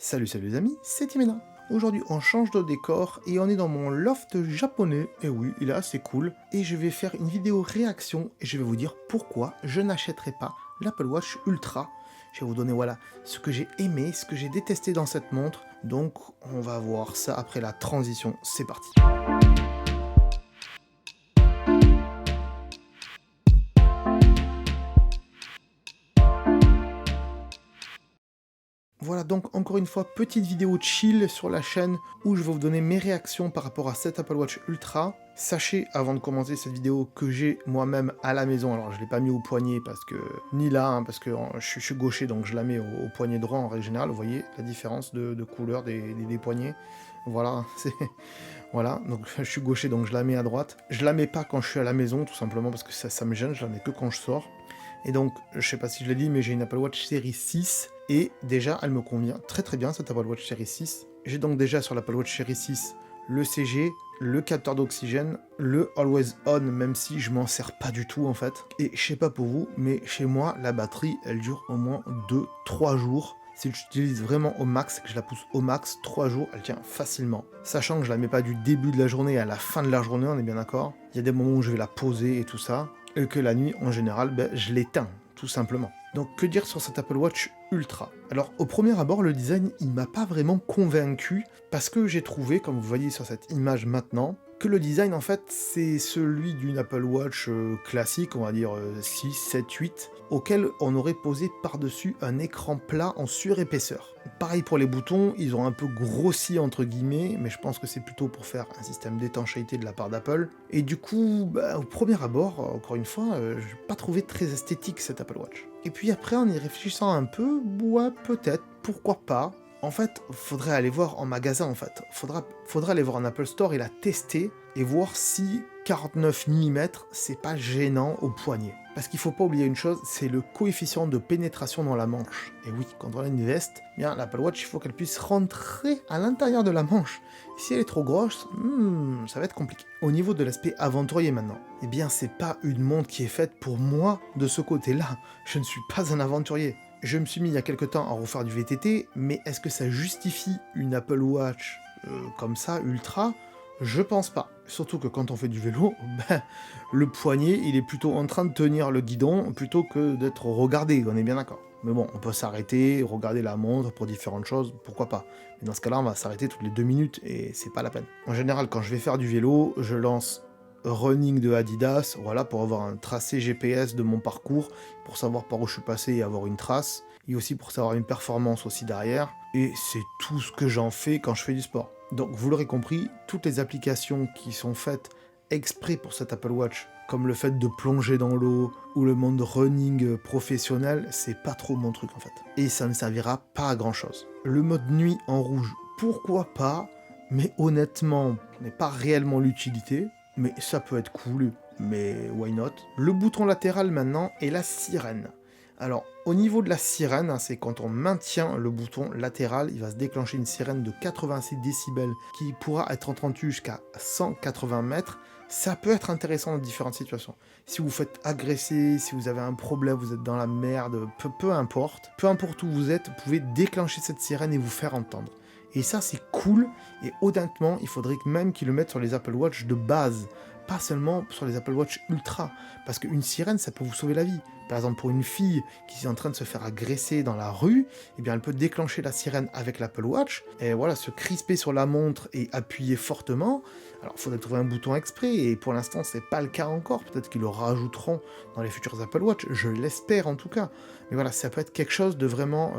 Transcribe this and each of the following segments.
Salut les amis, c'est Timena. Aujourd'hui on change de décor et on est dans mon loft japonais, et oui, il est assez cool, et je vais faire une vidéo réaction et je vais vous dire pourquoi je n'achèterai pas l'Apple Watch Ultra. Je vais vous donner voilà ce que j'ai aimé, ce que j'ai détesté dans cette montre, donc on va voir ça après la transition, c'est parti. Voilà donc encore une fois, petite vidéo chill sur la chaîne où je vais vous donner mes réactions par rapport à cette Apple Watch Ultra. Sachez avant de commencer cette vidéo que j'ai moi-même à la maison, alors je ne l'ai pas mis au poignet parce que, ni là, hein, parce que je suis gaucher donc je la mets au poignet droit en règle générale, vous voyez la différence de couleur des poignets. Voilà, c'est... Voilà, donc je suis gaucher donc je la mets à droite. Je la mets pas quand je suis à la maison tout simplement parce que ça me gêne, je la mets que quand je sors. Et donc, je sais pas si je l'ai dit, mais j'ai une Apple Watch série 6, et déjà, elle me convient très bien, cette Apple Watch série 6. J'ai donc déjà sur l'Apple Watch série 6 le CG, le capteur d'oxygène, le Always On, même si je m'en sers pas du tout en fait. Et je sais pas pour vous, mais chez moi, la batterie, elle dure au moins 2-3 jours. Si j'utilise vraiment au max, que je la pousse au max, 3 jours, elle tient facilement. Sachant que je la mets pas du début de la journée à la fin de la journée, on est bien d'accord. Il y a des moments où je vais la poser et tout ça. Et que la nuit, en général, je l'éteins, tout simplement. Donc, que dire sur cette Apple Watch Ultra? Alors, au premier abord, le design, il m'a pas vraiment convaincu, parce que j'ai trouvé, comme vous voyez sur cette image maintenant, que le design, en fait, c'est celui d'une Apple Watch classique, on va dire 6, 7, 8, auquel on aurait posé par-dessus un écran plat en surépaisseur. Pareil pour les boutons, ils ont un peu grossi entre guillemets, mais je pense que c'est plutôt pour faire un système d'étanchéité de la part d'Apple. Et du coup, au premier abord, encore une fois, je n'ai pas trouvé très esthétique cette Apple Watch. Et puis après, en y réfléchissant un peu, ouais, peut-être, pourquoi pas. En fait, faudrait aller voir en magasin, en fait. Faudra aller voir en Apple Store et la tester, et voir si 49 mm, c'est pas gênant au poignet. Parce qu'il faut pas oublier une chose, c'est le coefficient de pénétration dans la manche. Et oui, quand on a une veste, bien l'Apple Watch, il faut qu'elle puisse rentrer à l'intérieur de la manche. Si elle est trop grosse, ça va être compliqué. Au niveau de l'aspect aventurier maintenant, eh bien c'est pas une montre qui est faite pour moi de ce côté-là. Je ne suis pas un aventurier. Je me suis mis il y a quelques temps à refaire du VTT, mais est-ce que ça justifie une Apple Watch comme ça, ultra? Je pense pas. Surtout que quand on fait du vélo, le poignet, il est plutôt en train de tenir le guidon plutôt que d'être regardé, on est bien d'accord. Mais bon, on peut s'arrêter, regarder la montre pour différentes choses, pourquoi pas. Mais dans ce cas-là, on va s'arrêter toutes les 2 minutes et c'est pas la peine. En général, quand je vais faire du vélo, je lance Running de Adidas, voilà, pour avoir un tracé GPS de mon parcours, pour savoir par où je suis passé et avoir une trace, et aussi pour savoir une performance aussi derrière. Et c'est tout ce que j'en fais quand je fais du sport. Donc vous l'aurez compris, toutes les applications qui sont faites exprès pour cette Apple Watch, comme le fait de plonger dans l'eau ou le mode running professionnel, c'est pas trop mon truc en fait. Et ça ne servira pas à grand chose. Le mode nuit en rouge, pourquoi pas, mais honnêtement, ce n'est pas réellement l'utilité, mais ça peut être cool, mais why not. Le bouton latéral maintenant est la sirène. Alors, au niveau de la sirène, hein, c'est quand on maintient le bouton latéral, il va se déclencher une sirène de 86 décibels qui pourra être entendue jusqu'à 180 mètres. Ça peut être intéressant dans différentes situations. Si vous faites agresser, si vous avez un problème, vous êtes dans la merde, peu importe où vous êtes, vous pouvez déclencher cette sirène et vous faire entendre. Et ça, c'est cool, et honnêtement, il faudrait même qu'ils le mettent sur les Apple Watch de base, pas seulement sur les Apple Watch Ultra, parce qu'une sirène, ça peut vous sauver la vie. Par exemple, pour une fille qui est en train de se faire agresser dans la rue, eh bien, elle peut déclencher la sirène avec l'Apple Watch, et voilà, se crisper sur la montre et appuyer fortement. Alors, il faudrait trouver un bouton exprès, et pour l'instant, c'est pas le cas encore. Peut-être qu'ils le rajouteront dans les futurs Apple Watch, je l'espère en tout cas. Mais voilà, ça peut être quelque chose de vraiment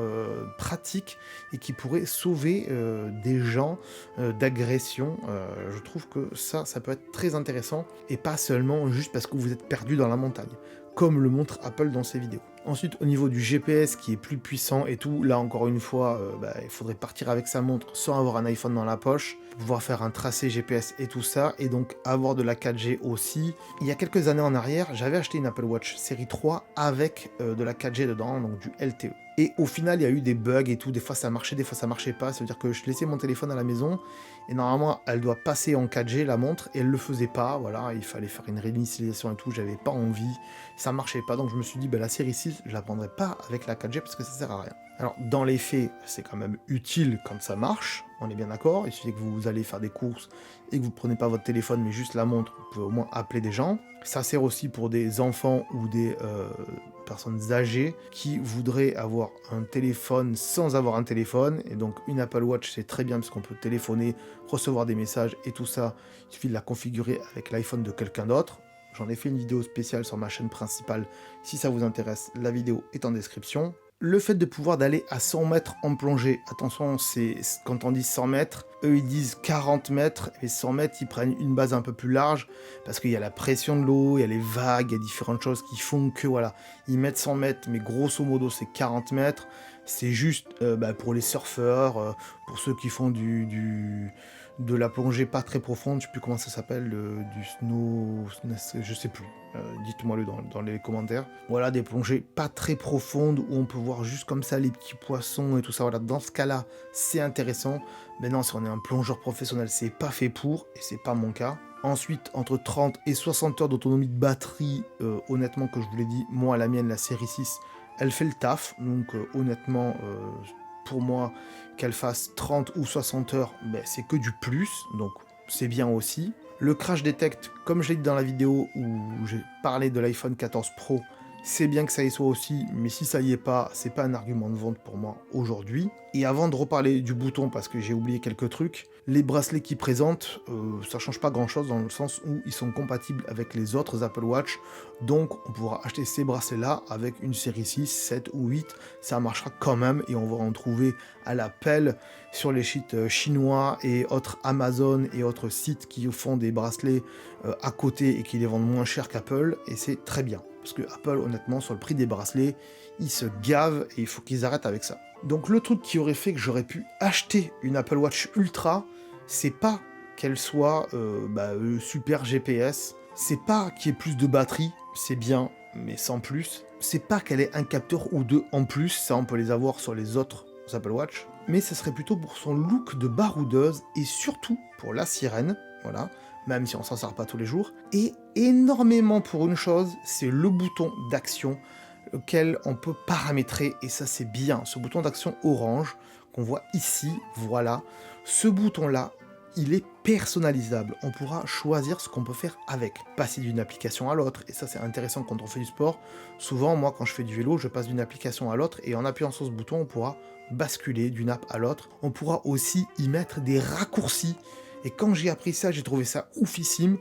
pratique et qui pourrait sauver des gens d'agression. Je trouve que ça peut être très intéressant et pas seulement juste parce que vous êtes perdu dans la montagne, comme le montre Apple dans ses vidéos. Ensuite, au niveau du GPS qui est plus puissant et tout, là encore une fois, il faudrait partir avec sa montre sans avoir un iPhone dans la poche, pour pouvoir faire un tracé GPS et tout ça, et donc avoir de la 4G aussi. Il y a quelques années en arrière, j'avais acheté une Apple Watch série 3 avec de la 4G dedans, donc du LTE. Et au final, il y a eu des bugs et tout, des fois ça marchait, des fois ça marchait pas, ça veut dire que je laissais mon téléphone à la maison, et normalement elle doit passer en 4G la montre, et elle le faisait pas, voilà, il fallait faire une réinitialisation et tout, j'avais pas envie, ça marchait pas, donc je me suis dit, la série 6, je la prendrai pas avec la 4G parce que ça sert à rien. Alors, dans les faits, c'est quand même utile quand ça marche, on est bien d'accord. Il suffit que vous allez faire des courses et que vous ne prenez pas votre téléphone, mais juste la montre, vous pouvez au moins appeler des gens. Ça sert aussi pour des enfants ou des personnes âgées qui voudraient avoir un téléphone sans avoir un téléphone. Et donc, une Apple Watch, c'est très bien parce qu'on peut téléphoner, recevoir des messages et tout ça. Il suffit de la configurer avec l'iPhone de quelqu'un d'autre. J'en ai fait une vidéo spéciale sur ma chaîne principale. Si ça vous intéresse, la vidéo est en description. Le fait de pouvoir d'aller à 100 mètres en plongée, attention, c'est quand on dit 100 mètres, eux ils disent 40 mètres, et 100 mètres ils prennent une base un peu plus large, parce qu'il y a la pression de l'eau, il y a les vagues, il y a différentes choses qui font que voilà, ils mettent 100 mètres, mais grosso modo c'est 40 mètres, c'est juste pour les surfeurs, pour ceux qui font de la plongée pas très profonde, je sais plus comment ça s'appelle, du snow, je sais plus, dites-moi le dans les commentaires. Voilà, des plongées pas très profondes où on peut voir juste comme ça les petits poissons et tout ça. Voilà, dans ce cas-là, c'est intéressant. Mais non, si on est un plongeur professionnel, c'est pas fait pour, et c'est pas mon cas. Ensuite, entre 30 et 60 heures d'autonomie de batterie, honnêtement, que je vous l'ai dit, moi, la mienne, la série 6, elle fait le taf. Donc, honnêtement, pour moi, qu'elle fasse 30 ou 60 heures, ben, c'est que du plus, donc c'est bien aussi. Le crash detect, comme je l'ai dit dans la vidéo où j'ai parlé de l'iPhone 14 Pro, c'est bien que ça y soit aussi, mais si ça y est pas, c'est pas un argument de vente pour moi aujourd'hui. Et avant de reparler du bouton, parce que j'ai oublié quelques trucs, les bracelets qu'ils présentent, ça change pas grand chose dans le sens où ils sont compatibles avec les autres Apple Watch, donc on pourra acheter ces bracelets là avec une série 6, 7 ou 8, ça marchera quand même et on va en trouver à la pelle sur les sites chinois et autres Amazon et autres sites qui font des bracelets à côté et qui les vendent moins cher qu'Apple, et c'est très bien. Parce que Apple, honnêtement, sur le prix des bracelets, ils se gavent et il faut qu'ils arrêtent avec ça. Donc le truc qui aurait fait que j'aurais pu acheter une Apple Watch Ultra, c'est pas qu'elle soit super GPS, c'est pas qu'il y ait plus de batterie, c'est bien, mais sans plus. C'est pas qu'elle ait un capteur ou deux en plus, ça on peut les avoir sur les autres Apple Watch, mais ce serait plutôt pour son look de baroudeuse et surtout pour la sirène, voilà, même si on s'en sert pas tous les jours, et énormément pour une chose, c'est le bouton d'action auquel on peut paramétrer, et ça c'est bien, ce bouton d'action orange qu'on voit ici, voilà, ce bouton-là, il est personnalisable, on pourra choisir ce qu'on peut faire avec, passer d'une application à l'autre, et ça c'est intéressant quand on fait du sport. Souvent, moi quand je fais du vélo, je passe d'une application à l'autre, et en appuyant sur ce bouton, on pourra basculer d'une app à l'autre. On pourra aussi y mettre des raccourcis, et quand j'ai appris ça, j'ai trouvé ça oufissime,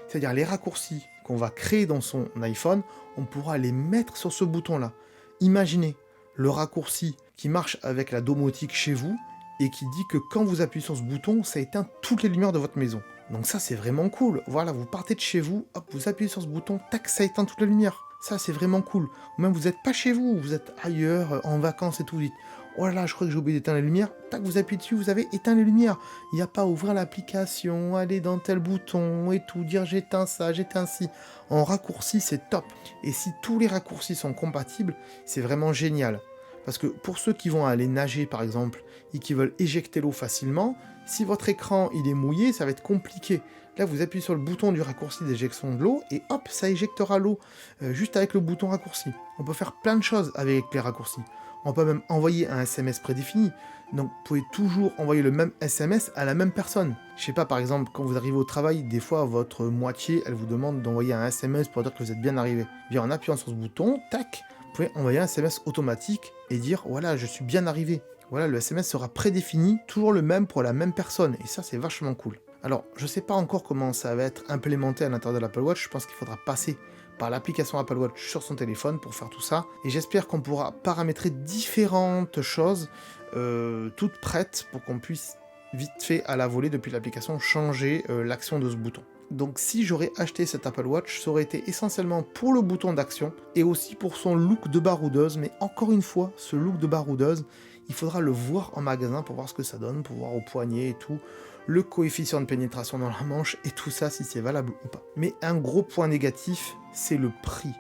c'est-à-dire les raccourcis qu'on va créer dans son iPhone, on pourra les mettre sur ce bouton-là. Imaginez le raccourci qui marche avec la domotique chez vous, et qui dit que quand vous appuyez sur ce bouton, ça éteint toutes les lumières de votre maison. Donc ça, c'est vraiment cool. Voilà, vous partez de chez vous, hop, vous appuyez sur ce bouton, tac, ça éteint toutes les lumières. Ça, c'est vraiment cool. Ou même, vous n'êtes pas chez vous, vous êtes ailleurs, en vacances et tout, vous dites, oh là là, je crois que j'ai oublié d'éteindre les lumières. Tac, vous appuyez dessus, vous avez éteint les lumières. Il n'y a pas à ouvrir l'application, aller dans tel bouton et tout, dire j'éteins ça, j'éteins ci. En raccourci, c'est top. Et si tous les raccourcis sont compatibles, c'est vraiment génial. Parce que pour ceux qui vont aller nager, par exemple, et qui veulent éjecter l'eau facilement, si votre écran il est mouillé, ça va être compliqué. Là, vous appuyez sur le bouton du raccourci d'éjection de l'eau, et hop, ça éjectera l'eau, juste avec le bouton raccourci. On peut faire plein de choses avec les raccourcis. On peut même envoyer un SMS prédéfini. Donc, vous pouvez toujours envoyer le même SMS à la même personne. Je sais pas, par exemple, quand vous arrivez au travail, des fois, votre moitié, elle vous demande d'envoyer un SMS pour dire que vous êtes bien arrivé. Bien, en appuyant sur ce bouton, tac, vous pouvez envoyer un SMS automatique et dire, voilà, je suis bien arrivé. Voilà, le SMS sera prédéfini, toujours le même pour la même personne. Et ça, c'est vachement cool. Alors, je sais pas encore comment ça va être implémenté à l'intérieur de l'Apple Watch. Je pense qu'il faudra passer par l'application Apple Watch sur son téléphone pour faire tout ça. Et j'espère qu'on pourra paramétrer différentes choses toutes prêtes pour qu'on puisse vite fait à la volée depuis l'application changer l'action de ce bouton. Donc si j'aurais acheté cet Apple Watch, ça aurait été essentiellement pour le bouton d'action et aussi pour son look de baroudeuse. Mais encore une fois, ce look de baroudeuse, il faudra le voir en magasin pour voir ce que ça donne, pour voir au poignet et tout, le coefficient de pénétration dans la manche et tout ça, si c'est valable ou pas. Mais un gros point négatif, c'est le prix.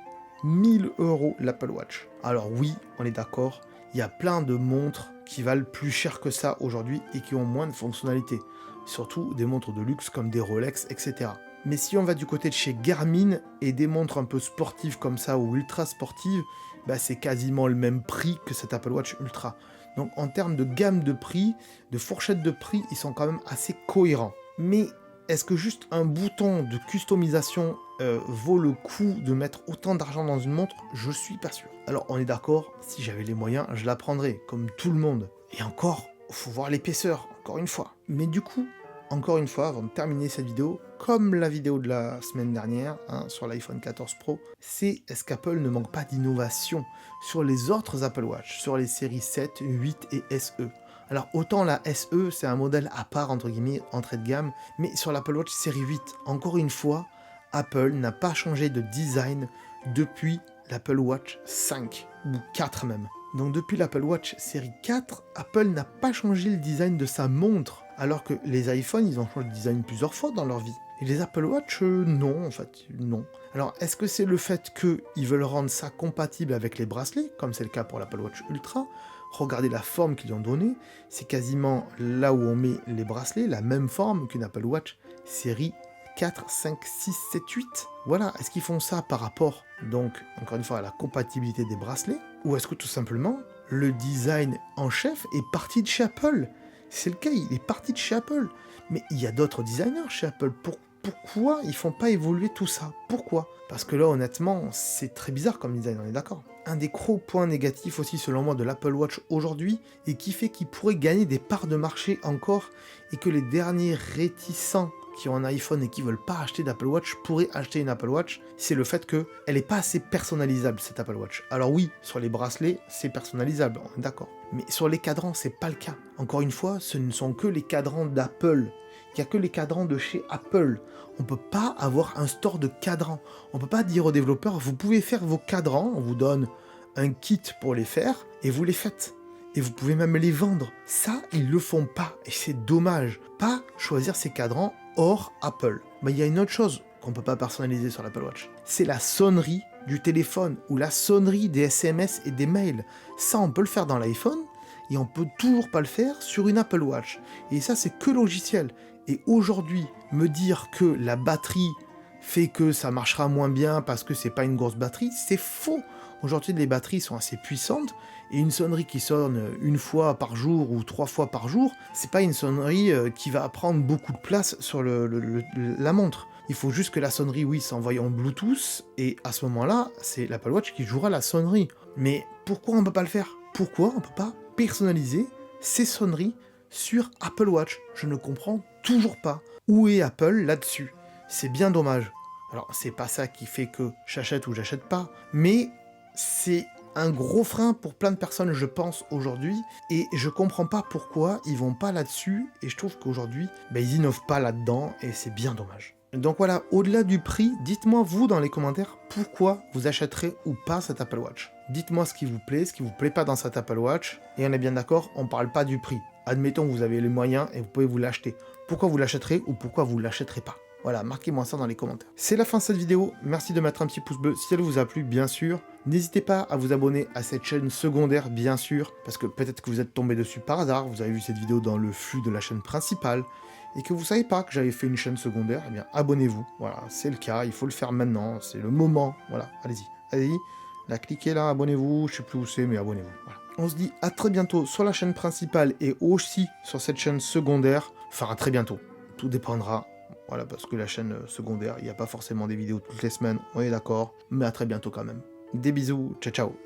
1000 € l'Apple Watch. Alors oui, on est d'accord, il y a plein de montres qui valent plus cher que ça aujourd'hui et qui ont moins de fonctionnalités. Surtout des montres de luxe comme des Rolex, etc. Mais si on va du côté de chez Garmin et des montres un peu sportives comme ça ou ultra sportives, bah c'est quasiment le même prix que cet Apple Watch Ultra. Donc en termes de gamme de prix, de fourchette de prix, ils sont quand même assez cohérents. Mais est-ce que juste un bouton de customisation vaut le coup de mettre autant d'argent dans une montre? Je suis pas sûr. Alors on est d'accord, si j'avais les moyens, je la prendrais, comme tout le monde. Et encore, faut voir l'épaisseur, encore une fois. Mais du coup, encore une fois, avant de terminer cette vidéo, comme la vidéo de la semaine dernière, sur l'iPhone 14 Pro, c'est est-ce qu'Apple ne manque pas d'innovation sur les autres Apple Watch, sur les séries 7, 8 et SE. Alors autant la SE, c'est un modèle à part, entre guillemets, entrée de gamme, mais sur l'Apple Watch série 8, encore une fois, Apple n'a pas changé de design depuis l'Apple Watch 5, ou 4 même. Donc depuis l'Apple Watch série 4, Apple n'a pas changé le design de sa montre, alors que les iPhones, ils ont changé de design plusieurs fois dans leur vie. Et les Apple Watch, non, en fait, non. Alors, est-ce que c'est le fait qu'ils veulent rendre ça compatible avec les bracelets, comme c'est le cas pour l'Apple Watch Ultra? Regardez la forme qu'ils ont donnée, c'est quasiment là où on met les bracelets, la même forme qu'une Apple Watch série 4, 5, 6, 7, 8. Voilà, est-ce qu'ils font ça par rapport, donc, encore une fois, à la compatibilité des bracelets? Ou est-ce que tout simplement, le design en chef est parti de chez Apple? C'est le cas, il est parti de chez Apple. Mais il y a d'autres designers chez Apple. Pourquoi ils font pas évoluer tout ça? Pourquoi? Parce que là, honnêtement, c'est très bizarre comme design, on est d'accord. Un des gros points négatifs aussi, selon moi, de l'Apple Watch aujourd'hui, et qui fait qu'il pourrait gagner des parts de marché encore, et que les derniers réticents qui ont un iPhone et qui veulent pas acheter d'Apple Watch pourraient acheter une Apple Watch, c'est le fait qu'elle n'est pas assez personnalisable, cette Apple Watch. Alors oui, sur les bracelets, c'est personnalisable, on est d'accord. Mais sur les cadrans, c'est pas le cas. Encore une fois, ce ne sont que les cadrans d'Apple. Il n'y a que les cadrans de chez Apple. On ne peut pas avoir un store de cadrans. On ne peut pas dire aux développeurs, vous pouvez faire vos cadrans, on vous donne un kit pour les faire, et vous les faites. Et vous pouvez même les vendre. Ça, ils le font pas, et c'est dommage. Pas choisir ces cadrans hors Apple. Mais il y a une autre chose qu'on ne peut pas personnaliser sur l'Apple Watch. C'est la sonnerie du téléphone, ou la sonnerie des SMS et des mails. Ça, on peut le faire dans l'iPhone, et on peut toujours pas le faire sur une Apple Watch. Et ça, c'est que logiciel. Et aujourd'hui, me dire que la batterie fait que ça marchera moins bien parce que c'est pas une grosse batterie, c'est faux. Aujourd'hui, les batteries sont assez puissantes, et une sonnerie qui sonne une fois par jour ou 3 fois par jour, c'est pas une sonnerie qui va prendre beaucoup de place sur la montre. Il faut juste que la sonnerie, oui, s'envoie en Bluetooth, et à ce moment-là, c'est l'Apple Watch qui jouera la sonnerie. Mais pourquoi on peut pas le faire? Pourquoi on peut pas personnaliser ces sonneries sur Apple Watch? Je ne comprends toujours pas. Où est Apple là-dessus? C'est bien dommage. Alors, c'est pas ça qui fait que j'achète ou j'achète pas, mais c'est un gros frein pour plein de personnes, je pense, aujourd'hui, et je comprends pas pourquoi ils vont pas là-dessus, et je trouve qu'aujourd'hui, ils innovent pas là-dedans, et c'est bien dommage. Donc voilà, au-delà du prix, dites-moi vous dans les commentaires pourquoi vous achèterez ou pas cette Apple Watch. Dites-moi ce qui vous plaît pas dans cette Apple Watch, et on est bien d'accord, on parle pas du prix. Admettons que vous avez les moyens et vous pouvez vous l'acheter. Pourquoi vous l'achèterez ou pourquoi vous l'achèterez pas? Voilà, marquez-moi ça dans les commentaires. C'est la fin de cette vidéo, merci de mettre un petit pouce bleu si elle vous a plu, bien sûr. N'hésitez pas à vous abonner à cette chaîne secondaire, bien sûr, parce que peut-être que vous êtes tombé dessus par hasard, vous avez vu cette vidéo dans le flux de la chaîne principale, et que vous savez pas que j'avais fait une chaîne secondaire, eh bien abonnez-vous. Voilà, c'est le cas, il faut le faire maintenant, c'est le moment. Voilà, allez-y, là, cliquez là, abonnez-vous, je sais plus où c'est, mais abonnez-vous. Voilà. On se dit à très bientôt sur la chaîne principale et aussi sur cette chaîne secondaire. Enfin, à très bientôt. Tout dépendra. Voilà, parce que la chaîne secondaire, il n'y a pas forcément des vidéos toutes les semaines, on est d'accord. Mais à très bientôt quand même. Des bisous, ciao ciao.